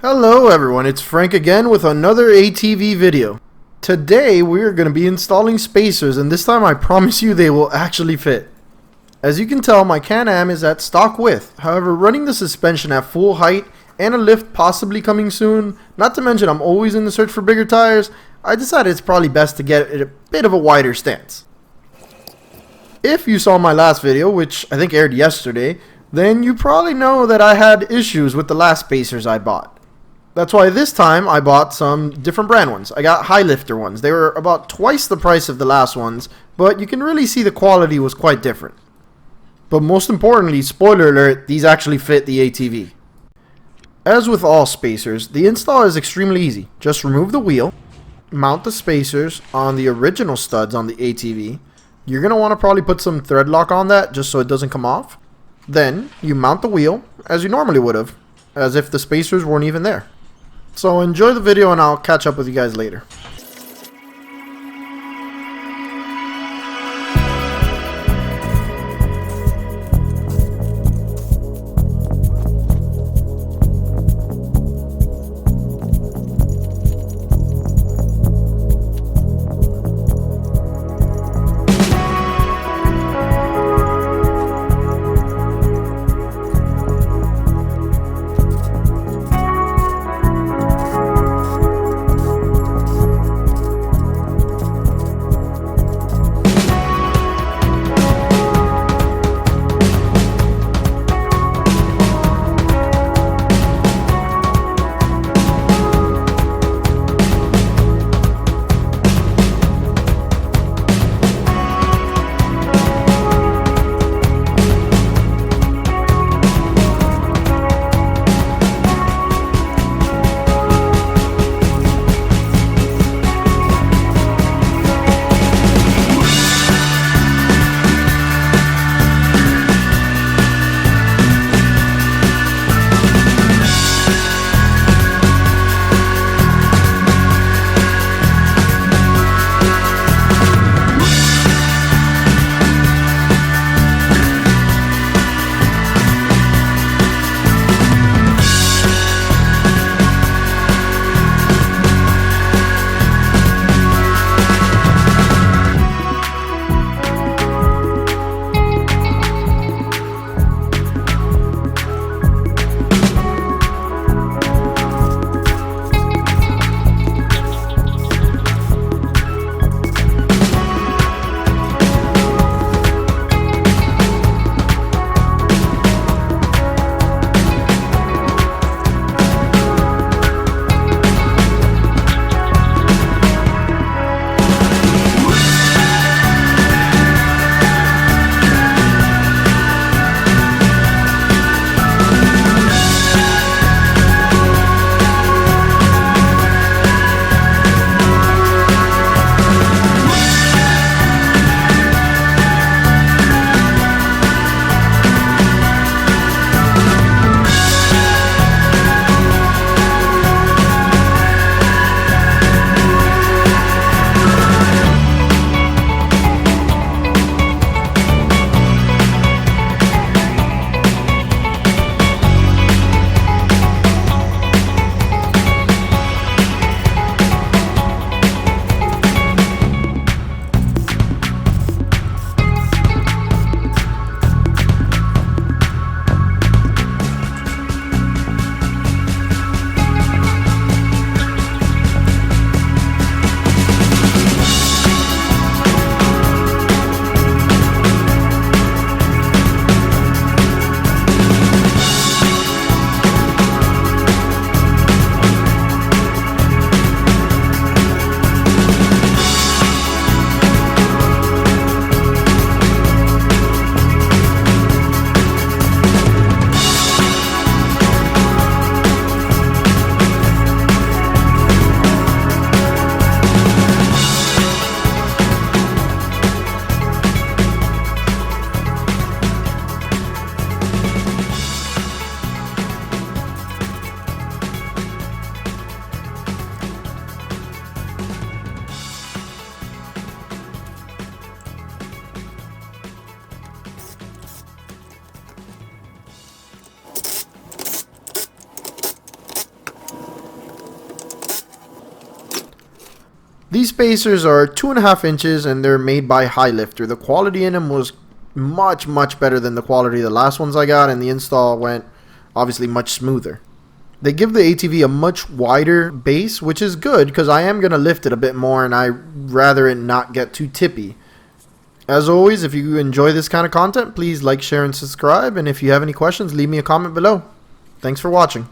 Hello everyone, it's Frank again with another ATV video. Today we are going to be installing spacers, and this time I promise you they will actually fit. As you can tell, my Can-Am is at stock width. However, running the suspension at full height and a lift possibly coming soon, not to mention I'm always in the search for bigger tires, I decided it's probably best to get it a bit of a wider stance. If you saw my last video, which I think aired yesterday, then you probably know that I had issues with the last spacers I bought. That's why this time I bought some different brand ones. I got Highlifter ones. They were about twice the price of the last ones, but you can really see the quality was quite different. But most importantly, spoiler alert, these actually fit the ATV. As with all spacers, the install is extremely easy. Just remove the wheel, mount the spacers on the original studs on the ATV. You're going to want to probably put some thread lock on that just so it doesn't come off. Then you mount the wheel as you normally would have, as if the spacers weren't even there. So enjoy the video and I'll catch up with you guys later. These spacers are 2.5 inches and they're made by Highlifter. The quality in them was much better than the quality of the last ones I got, and the install went obviously much smoother. They give the ATV a much wider base, which is good because I am going to lift it a bit more and I rather it not get too tippy. As always, if you enjoy this kind of content, please like, share, and subscribe. And if you have any questions, leave me a comment below. Thanks for watching.